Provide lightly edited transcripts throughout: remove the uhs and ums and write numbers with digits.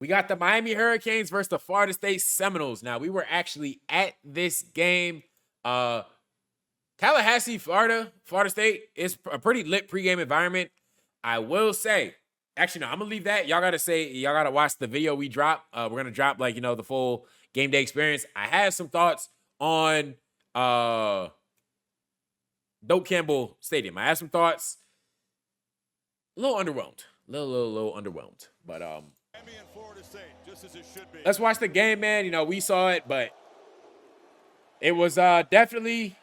We got the Miami Hurricanes versus the Florida State Seminoles. Now, we were actually at this game. Tallahassee, Florida State is a pretty lit pregame environment. I will say, actually, no, I'm gonna leave that. Y'all gotta watch the video we drop. We're gonna drop the full game day experience. I have some thoughts on Doak Campbell Stadium. I have some thoughts. A little underwhelmed. Little underwhelmed. But let's watch the game, man. We saw it, but it was definitely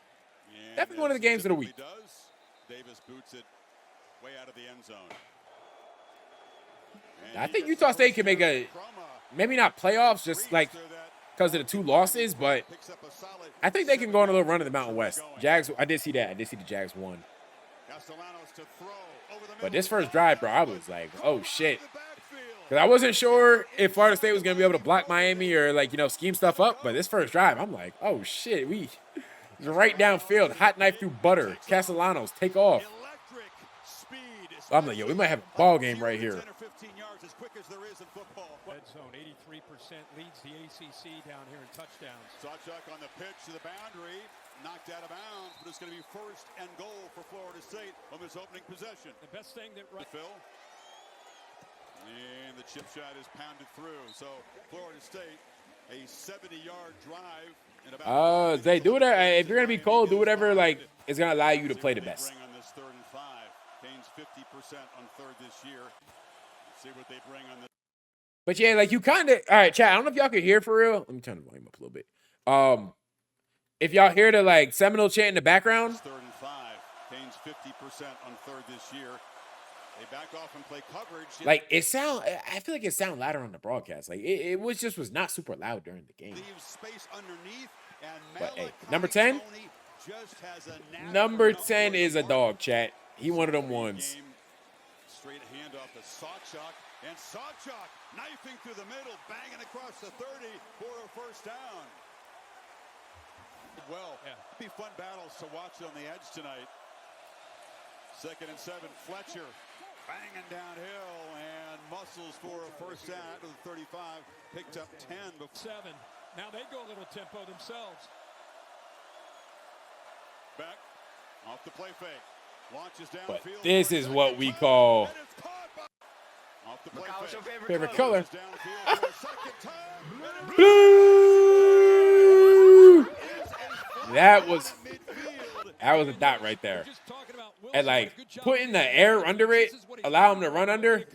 one of the games of the week. Davis boots it way out of the end zone. I think Utah State can make maybe not playoffs, just like because of the 2 losses, but I think they can go on a little run in the Mountain West. Jags, I did see that. I did see the Jags won. But this first drive, bro, I was like, oh shit. Because I wasn't sure if Florida State was going to be able to block Miami or scheme stuff up. But this first drive, I'm like, oh shit, we right downfield, hot knife through butter. Castellanos, take off. I'm like, yo, we might have a ball game right here. Red zone, 83% leads the ACC down here in touchdowns. Sawchuk on the pitch to the boundary, knocked out of bounds, but it's going to be first and goal for Florida State on this opening possession. The best thing that Phil. And the chip shot is pounded through. So Florida State, a 70-yard drive. They do whatever. If you're gonna be cold, do whatever is gonna allow you to play the best. On this 3rd and 5, Canes 50% on 3rd this year. Let's see what they bring on this. But yeah, you kind of all right, chat. I don't know if y'all can hear for real. Let me turn the volume up a little bit. If y'all hear the Seminole chant in the background. 3rd and 5, Canes 50% on 3rd this year. They back off and play coverage. I feel like it sound louder on the broadcast. It was not super loud during the game. Space underneath, and but hey, number 10? Number 10 is a dog, chat. He one of them ones. Straight handoff to Sawchuk, and Sawchuk knifing through the middle, banging across the 30 for a first down. Well, be fun battles to watch on the edge tonight. 2nd and 7, Fletcher banging downhill and muscles for a first down to the 35. Picked up 10. 7. Now they go a little tempo themselves. Back off the play fake. Launches downfield. But this is what we call favorite color. That was a dot right there. And putting the air under it, allow him to run under.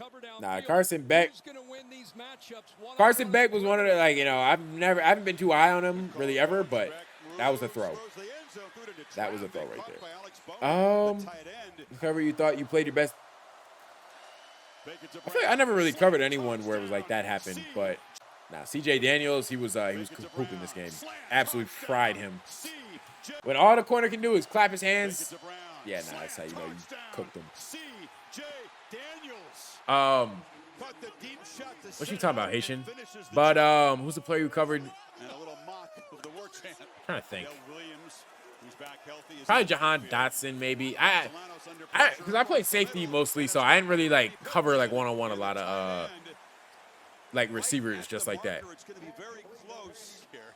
Nah, Carson Beck was one of the I haven't been too high on him really ever, but that was a throw. That was a throw right there. Cover you thought you played your best. I feel like I never really covered anyone where it was that happened, but CJ Daniels, he was pooping this game. Absolutely fried him. When all the corner can do is clap his hands. Yeah, that's how you know you cooked him. What you talking about, Haitian? But who's the player who covered? I'm trying to think. Probably Jahan Dotson, maybe. Because I played safety mostly, so I didn't really cover one-on-one a lot of receivers just like that.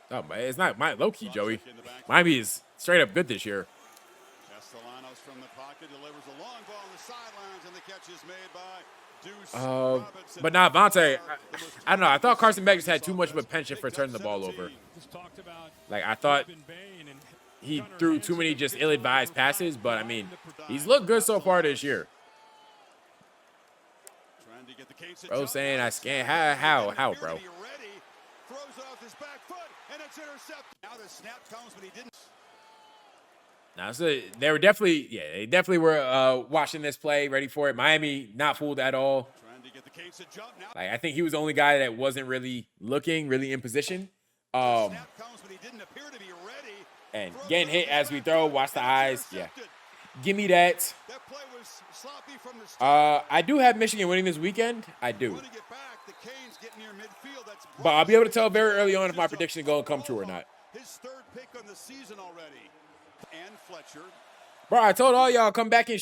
Oh, man, it's not my low-key, Joey. Miami is straight up good this year. Castellanos from the pocket delivers a long ball on the sidelines, and the catch is made by Deuce. But now Vontae, I don't know. I thought Carson Beck just had too much of a penchant for turning the ball over. I thought he threw too many just ill-advised passes, but I mean, he's looked good so far this year. Bro saying I scan how, bro? Now, so they definitely were watching this play, ready for it. Miami not fooled at all. I think he was the only guy that wasn't really looking, really in position. And getting hit as we throw. Watch the eyes. Yeah, give me that. I do have Michigan winning this weekend. I do. But I'll be able to tell very early on if my prediction is going to come true or not. His 3rd pick on the season already. And Fletcher. Bro, I told all y'all come back and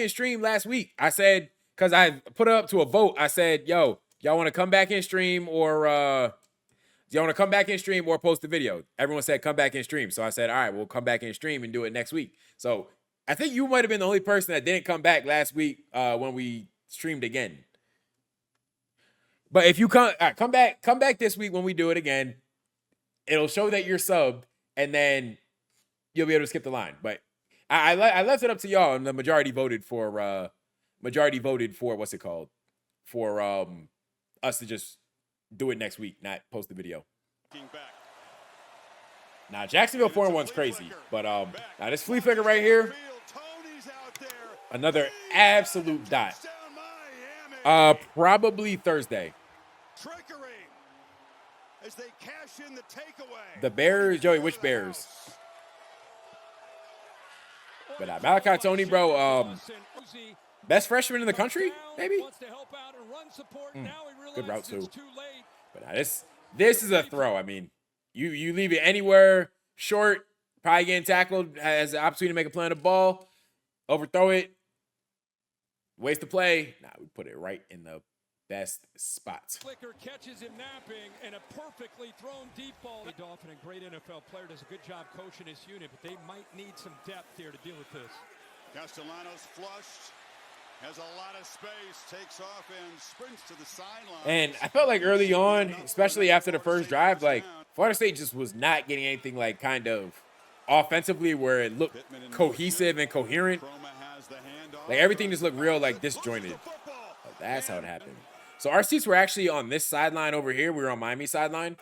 stream last week. I said, because I put it up to a vote. I said, yo, y'all want to come back in stream or y'all want to come back in stream or post the video? Everyone said come back in stream. So I said, all right, we'll come back in stream and do it next week. So I think you might have been the only person that didn't come back last week when we streamed again. But if you come back this week when we do it again, it'll show that you're subbed, and then you'll be able to skip the line. But I left it up to y'all, and the majority voted for what's it called? For us to just do it next week, not post the video. Now Jacksonville 4-1's crazy, but now this flea flicker right here, another absolute dot. Probably Thursday. As they cash in the takeaway. The Bears, Joey, which Bears? But Malachi Tony, bro, best freshman in the country, maybe? Good route too. But this is a throw. I mean, you leave it anywhere short, probably getting tackled, has the opportunity to make a play on the ball, overthrow it, waste the play. Nah, we put it right in the best spots. Flicker catches him napping, and a perfectly thrown deep ball. Dolphin, a great NFL player, does a good job coaching his unit, but they might need some depth here to deal with this. Castellanos flushed, has a lot of space, takes off and sprints to the sideline. And I felt like early on, especially after the first drive, like Florida State just was not getting anything like kind of offensively where it looked cohesive and coherent. Like everything just looked real like disjointed. But that's how it happened. So our seats were actually on this sideline over here. We were on Miami sideline.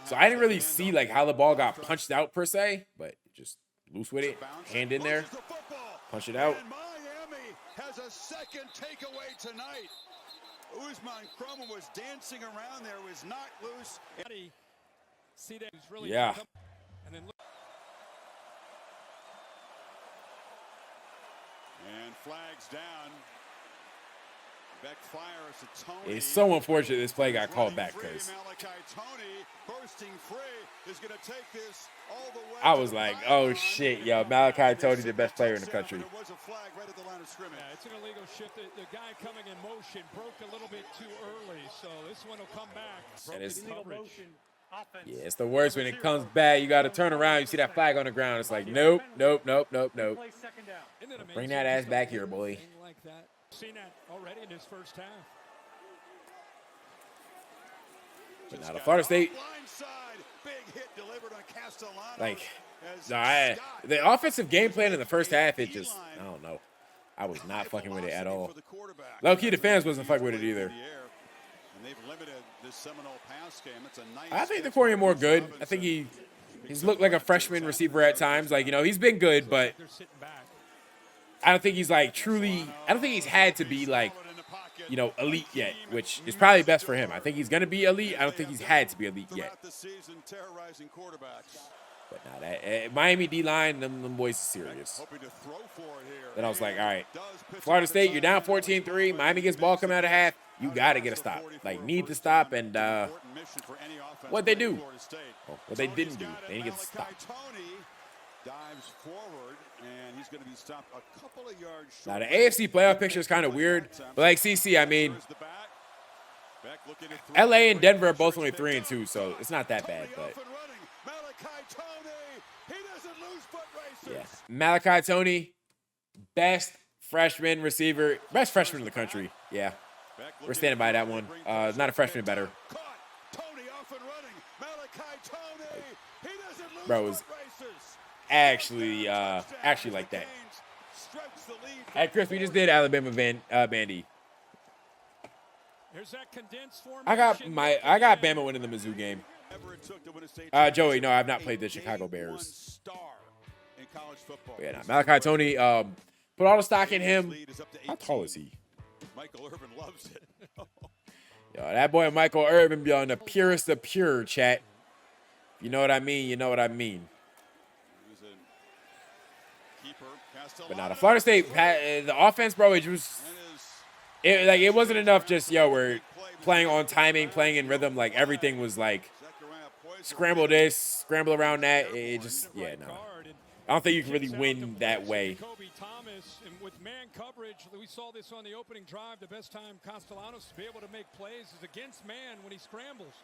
So I didn't really see like how the ball got punched out per se, but just loose with it, hand in there, punch it out. And Miami has a second takeaway tonight. Usman Chroma was dancing around there, was knocked loose. See that he's really yeah. And then look. And flags down. Beck fires to Tony. It's so unfortunate this play got called back because Malachi Tony bursting free is going to take this all the way. I was like, oh shit, yo, Malachi Tony's the best player in the country. There was a flag right at the line of scrimmage. Yeah, it's an illegal shift. The guy coming in motion broke a little bit too early, so this one will come back. And it's, coverage. yeah, it's the worst when it comes back. You got to turn around. You see that flag on the ground. It's like, nope, nope, nope, nope, nope. Bring that ass back here, boy. Like that. Seen that already in his first half. But now the Florida State, Big hit delivered on Castellanos. like, no, the offensive game plan in the first half, it just, I don't know. I was not fucking with it at all. Low key, the fans wasn't fucking with it either. I think the Corian more good. I think he's looked like a freshman receiver at times. Like, you know, he's been good, but I don't think he's like truly, I don't think he's had to be like, you know, elite yet, which is probably best for him. I think he's going to be elite. I don't think he's had to be elite yet. But now that Miami D-line, them boys is serious. Then I was like, all right, Florida State, you're down 14-3. Miami gets ball coming out of half. You got to get a stop. Like, need to stop. And what they do? Oh, what they didn't do. They didn't get the stop. Dives forward, and he's going to be stopped a couple of yards short. Now, the AFC playoff picture is kind of weird. But like CC, I mean, LA and Denver are both only 3-2, so it's not that bad. But yeah, Malachi Tony, best freshman receiver, best freshman in the country. Yeah, we're standing by that one. Not a freshman better. Bro, it was actually like that. Hey, Chris, we just did Alabama Bandy. I got Bama winning the Mizzou game. Joey, no, I've not played the Chicago Bears. But yeah, Malachi Tony, put all the stock in him. How tall is he? Michael Irvin loves it. Yo, that boy Michael Irvin be on the purest of pure, chat. You know what I mean? You know what I mean. But now the Florida State, the offense, bro, it wasn't enough just, yo, we're playing on timing, playing in rhythm. Like, everything was like, scramble this, scramble around that. It just, yeah, no. I don't think you can really win that way. Jacoby Thomas, and with man coverage, we saw this on the opening drive. The best time Castellanos to be able to make plays is against man when he scrambles.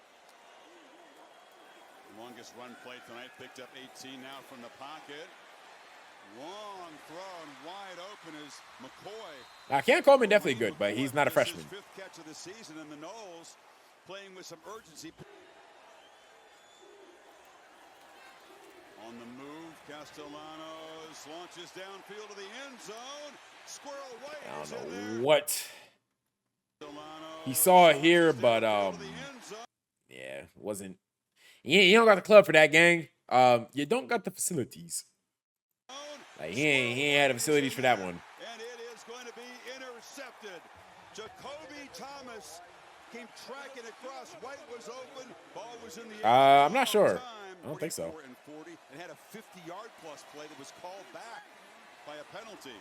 Longest run play tonight, picked up 18 now from the pocket. Long throw and wide open is McCoy. Now, Cam Coleman definitely good, but he's not a freshman. His 5th catch of the season, and the Noles playing with some urgency. On the move, Castellanos launches downfield to the end zone. Squirrel White. I don't know what he saw here, but yeah, wasn't. You don't got the club for that, gang. You don't got the facilities. Like he ain't had the facilities for that one. And it is going to be intercepted. Jacoby Thomas came tracking across. White was open. Ball was in the air. I'm not sure. I don't think so. And 40, and had a 50-yard plus play that was called back by a penalty.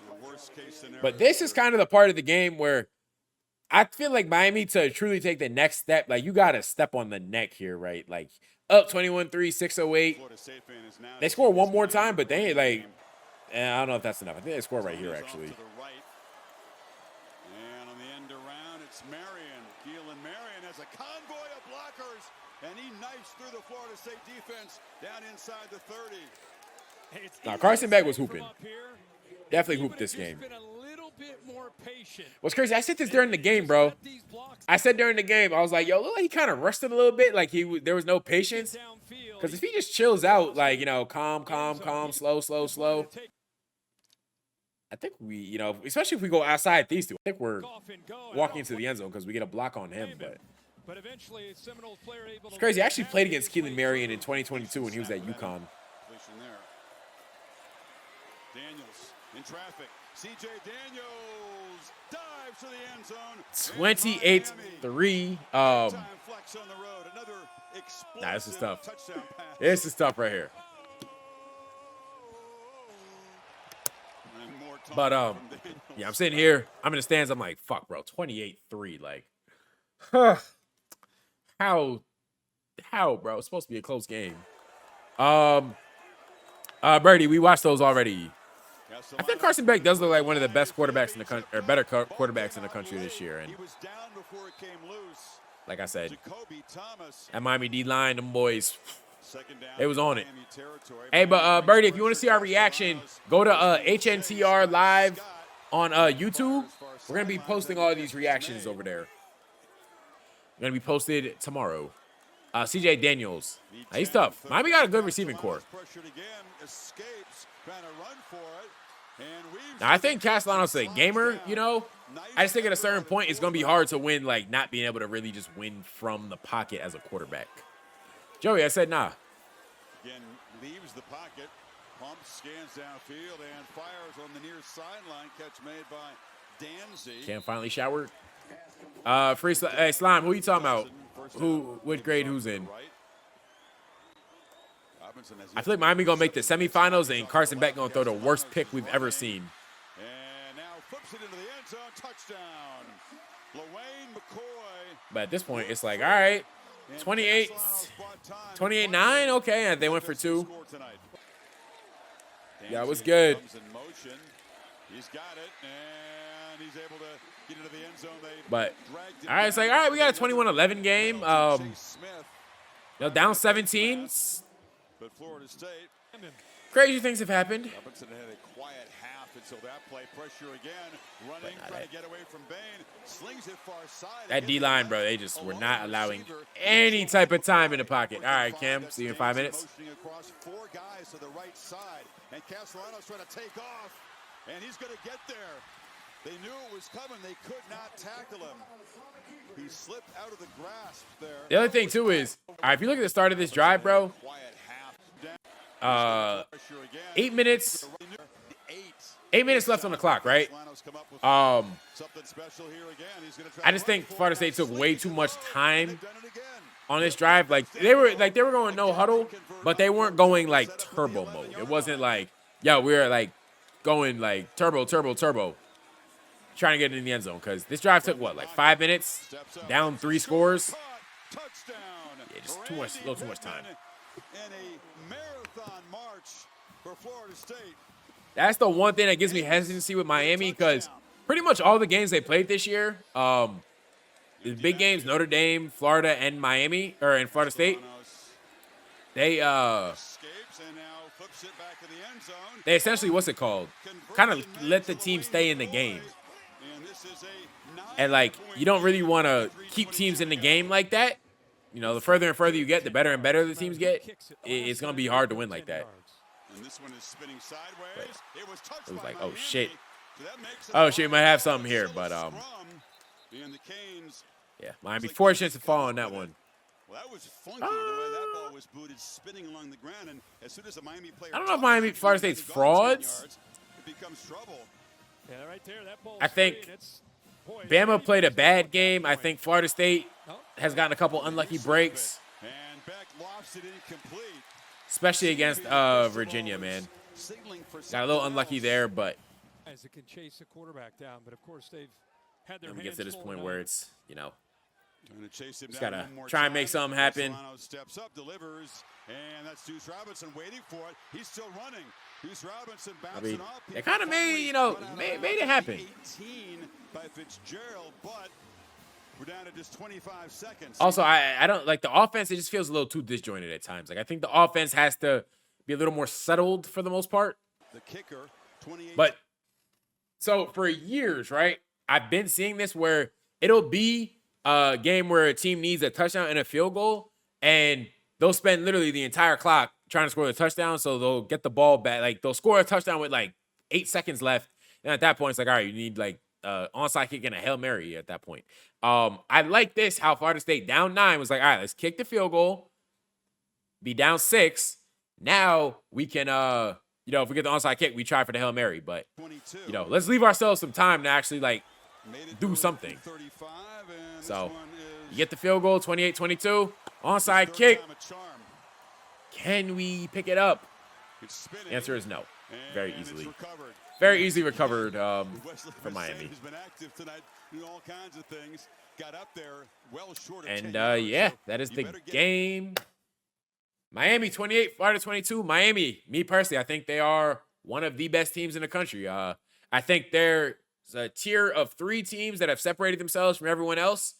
The worst case scenario. But this is kind of the part of the game where I feel like Miami, to truly take the next step, like you got to step on the neck here, right? Like up 21-3, 6:08. They score one more time, but they ain't like, I don't know if that's enough. I think they score right here, actually. And on the end around, it's Marion. Keelan Marion has a convoy of blockers, and he knifes through the Florida State defense down inside the 30. Now, Carson Beck was hooping. Definitely hooped this game. What's crazy, I said this during the game, bro. I said during the game, I was like, yo, look like he kind of rushed it a little bit. Like there was no patience. Because if he just chills out, like, you know, calm, slow. I think we, you know, especially if we go outside these two, I think we're walking into the end zone because we get a block on him. But it's crazy. I actually played against Keelan Marion in 2022 when he was at UConn. Daniels in traffic. CJ Daniels dives to the end zone. 28-3. Nah, this is tough. This is tough right here. But yeah, I'm sitting here. I'm in the stands. I'm like, fuck, bro. 28-3. Like, how, bro? It's supposed to be a close game. Birdie, we watched those already. I think Carson Beck does look like one of the best quarterbacks in the country, or better quarterbacks in the country this year. And like I said, at Miami D-line, them boys, they was on it. Hey, but Birdie, if you want to see our reaction, go to HNTR Live on YouTube. We're going to be posting all of these reactions over there. Going to be posted tomorrow. CJ Daniels. He's tough. Miami got a good receiving core. Now, I think Castellanos is a gamer, you know. I just think at a certain point, it's going to be hard to win, like, not being able to really just win from the pocket as a quarterback. Joey, I said nah. Again, leaves the pocket, pumps, scans downfield, and fires on the near sideline. Catch made by Danzy. Cam finally showered. Hey, Slime, who you talking about? What grade who's in? I feel like Miami going to make the semifinals, and Carson Beck going to throw the worst pick we've ever seen. And now flips it into the end zone. Touchdown. LaWayne McCoy. But at this point, it's like, all right, 28-9, okay, and they went for 2. Yeah, it was good. He's got it, and he's able to get into the end zone. But, all right, it's like, all right, we got a 21-11 game. You know, down 17. But Florida State. Crazy things have happened. Robinson had a quiet half until that play. Pressure again. Running, trying to get away from Bain. Slings it far side. That D-line, bro, they just were not allowing any type of time in the pocket. All right, Cam, see you in 5 minutes. Motioning across 4 guys to the right side. And Castellanos trying to take off. And he's going to get there. They knew it was coming. They could not tackle him. He slipped out of the grasp there. The other thing, too, is, all right, if you look at the start of this drive, bro, 8 minutes. 8 minutes left on the clock, right? I just think Florida State took way too much time on this drive. Like they were going no huddle, but they weren't going like turbo mode. It wasn't like, yo, we were like going like turbo, trying to get in the end zone. Because this drive took what, like 5 minutes, down 3 scores. Yeah, just a little too much time. in a marathon march for Florida State. That's the one thing that gives me hesitancy with Miami, because pretty much all the games they played this year, the big games, Notre Dame, Florida, and Miami, and Florida State, they essentially, what's it called? Kind of let the team stay in the game. And like, you don't really want to keep teams in the game like that. You know, the further and further you get, the better and better the teams get. It's going to be hard to win like that. And this one is spinning sideways. It was like, oh shit. Oh shit, we might have something here, but yeah, Miami fortunate to fall on that one. Well, that was funky the way that ball was booted, spinning along the ground, and as soon as a Miami player, I don't know if Florida State's frauds. It becomes trouble. Yeah, right there, that ball I think Bama played a bad game. I think Florida State has gotten a couple unlucky breaks, And Beck lofts it incomplete. especially against Virginia, man. Got a little unlucky there, but as it can chase the quarterback down, but of course they've had their then we hands get to this full point now. where it's, you know, Trying to chase him just down gotta one more try and time. make something happen. Solano steps up, delivers, and that's Deuce Robinson waiting for it. He's still running. Deuce Robinson bouncing off. they kind of made, you know, made it happen. 18 by Fitzgerald, but we're down to just 25 seconds. Also, I don't like the offense. It just feels a little too disjointed at times. Like, I think the offense has to be a little more settled for the most part. The kicker, 28. But so for years, right, I've been seeing this where it'll be a game where a team needs a touchdown and a field goal, and they'll spend literally the entire clock trying to score the touchdown. So they'll get the ball back. Like, they'll score a touchdown with like 8 seconds left. And at that point, it's like, all right, you need like onside kick and a Hail Mary at that point. I like this, how Florida State down 9 was like, all right, let's kick the field goal, be down 6. Now we can, you know, if we get the onside kick, we try for the Hail Mary. But, 22. you know, let's leave ourselves some time to actually, like, Made it do through something. 35, and this So, one you is get the field goal, 28-22. Onside third kick. time a charm. Can we pick it up? It's spinning, The answer is no. Very and it's easily. recovered. Very easily recovered Wesley from Miami. Has been active tonight, doing all kinds of things. Got up there, well short of And 10 yards, yeah, so that is you the better get game. Miami 28, Florida 22. Miami, me personally, I think they are one of the best teams in the country. I think there's a tier of 3 teams that have separated themselves from everyone else.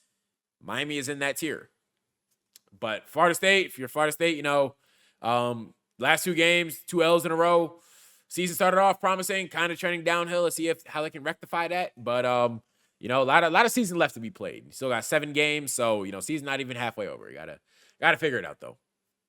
Miami is in that tier. But Florida State, if you're Florida State, you know, last 2 games, 2 L's in a row. Season started off promising, kind of trending downhill. Let's see how they can rectify that. But you know, a lot of season left to be played. You still got 7 games, so you know, season not even halfway over. You gotta figure it out though.